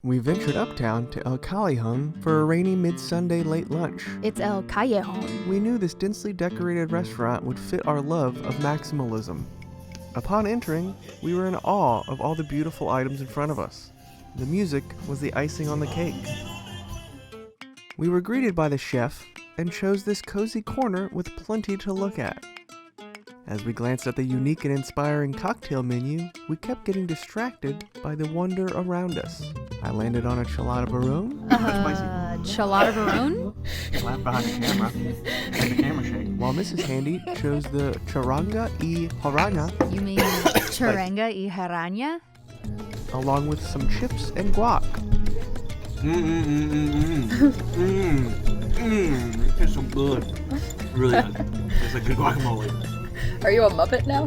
We ventured uptown to El Kallejon for a rainy mid-Sunday late lunch. It's El Kallejon. We knew this densely decorated restaurant would fit our love of maximalism. Upon entering, we were in awe of all the beautiful items in front of us. The music was the icing on the cake. We were greeted by the chef and chose this cozy corner with plenty to look at. As we glanced at the unique and inspiring cocktail menu, we kept getting distracted by the wonder around us. I landed on a Chelada Barone. Chelada Barone? Laugh behind the camera. And the camera shake. While Mrs. Handy chose the Charanga y Harana. You mean Charanga y Harana? Along with some chips and guac. It's so good. Really good. It's like good guacamole. Are you a Muppet now?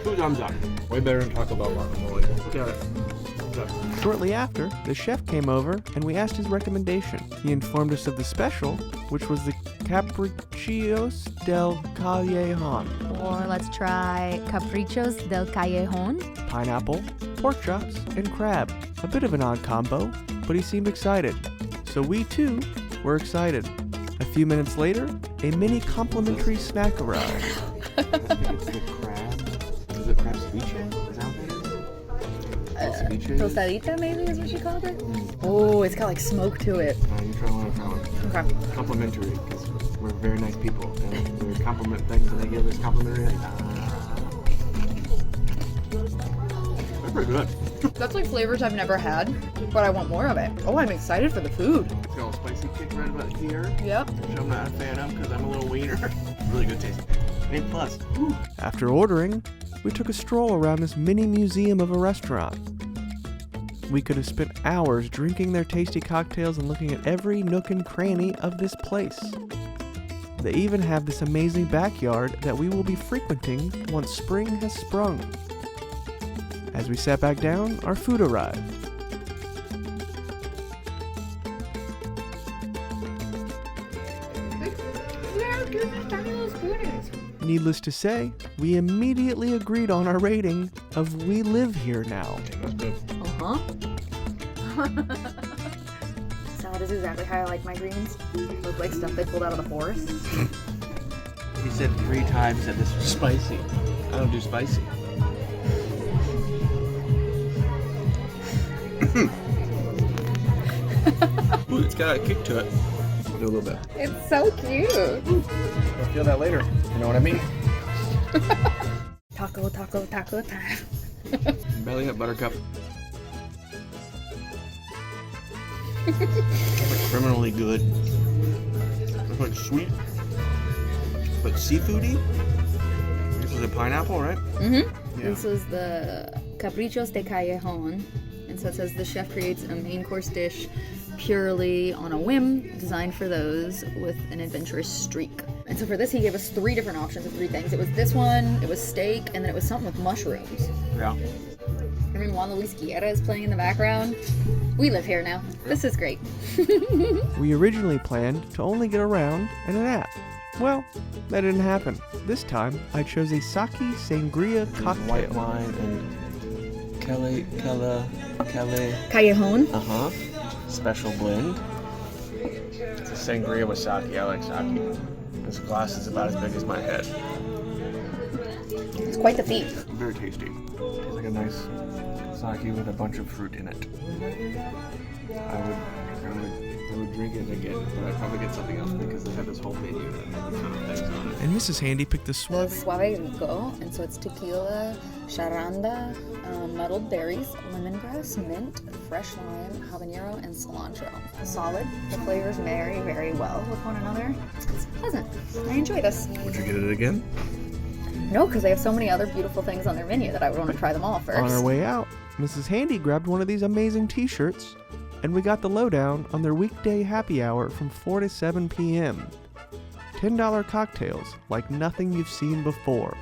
Two thumbs up. Way better than Taco Bell guacamole. Look at it. Shortly after, the chef came over and we asked his recommendation. He informed us of the special, which was the Caprichos del Kallejon. Or let's try Caprichos del Kallejon. Pineapple, pork chops, and crab. A bit of an odd combo, but he seemed excited. So we too were excited. A few minutes later, a mini complimentary snack arrived. I think it's the crab. Is it crab ceviche? Is that what it is? Tostadita maybe is what she called it? Oh, it's got like smoke to it. You try one of that one. Okay. Complimentary, because we're very nice people. And we compliment things and they give us complimentary. They're pretty good. That's like flavors I've never had, but I want more of it. Oh, I'm excited for the food. It's got a spicy kick right about here. Yep. Which I'm not a fan of because I'm a little wiener. Really good taste. A plus. After ordering, we took a stroll around this mini museum of a restaurant. We could have spent hours drinking their tasty cocktails and looking at every nook and cranny of this place. They even have this amazing backyard that we will be frequenting once spring has sprung. As we sat back down, our food arrived. Needless to say, we immediately agreed on our rating of We Live Here Now. Uh-huh. Salad is exactly how I like my greens. Look like stuff they pulled out of the forest. He said 3 times that this was spicy. I don't do spicy. Ooh, it's got a kick to it. I'll do a little bit. It's so cute. I'll feel that later. You know what I mean? Taco time. Belly up, buttercup. It's like criminally good. It's like sweet, but seafoody. This is a pineapple, right? Mm-hmm. Yeah. This is the Caprichos de Kallejon. And so it says the chef creates a main course dish purely on a whim, designed for those with an adventurous streak. And so for this, he gave us 3 different options of 3 things. It was this one, it was steak, and then it was something with mushrooms. Yeah. I mean, Juan Luis Guerra is playing in the background. We live here now. This is great. We originally planned to only get a round and a nap. Well, that didn't happen. This time, I chose a sake sangria cocktail. White wine and Kallejon. Special blend. It's a sangria with sake. I like sake. This glass is about as big as my head. It's quite the feat. Very tasty. Tastes like a nice sake with a bunch of fruit in it. I would drink it again, but I'd probably get something else because they have this whole menu that has a ton of things on it. And Mrs. Handy picked the The Suave Rico, and so it's tequila, charanda, muddled berries, lemongrass, mint, fresh lime, habanero, and cilantro. Solid. The flavors marry very well with one another. It's pleasant. I enjoy this. Would you get it again? No, because they have so many other beautiful things on their menu that I would want to try them all first. On our way out, Mrs. Handy grabbed one of these amazing t-shirts, and we got the lowdown on their weekday happy hour from 4 to 7 p.m. $10 cocktails like nothing you've seen before.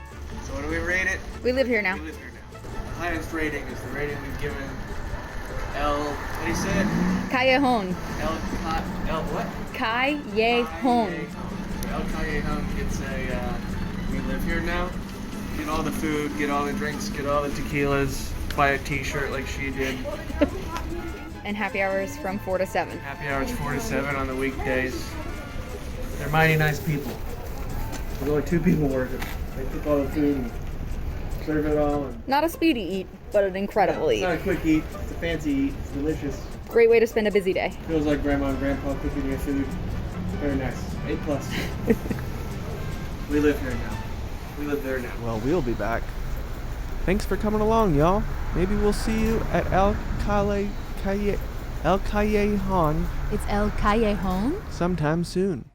So what do we rate it? We live here now. We live here now. The highest rating is the rating we've given what do you say it? Kallejon. El what? Kallejon. El Kallejon gets a We Live Here Now. Get all the food, get all the drinks, get all the tequilas, buy a t-shirt like she did. And happy hours from 4 to 7. Happy hours 4 to 7 on the weekdays. They're mighty nice people. There's only 2 people working. They cook all the food and serve it all. And Not a speedy eat, but an incredible it's eat. not a quick eat, it's a fancy eat. It's delicious. Great way to spend a busy day. Feels like grandma and grandpa cooking your food. Very nice. A+. We live here now. We live there now. Well, we'll be back. Thanks for coming along, y'all. Maybe we'll see you at Kallejon It's El Callejon. sometime soon.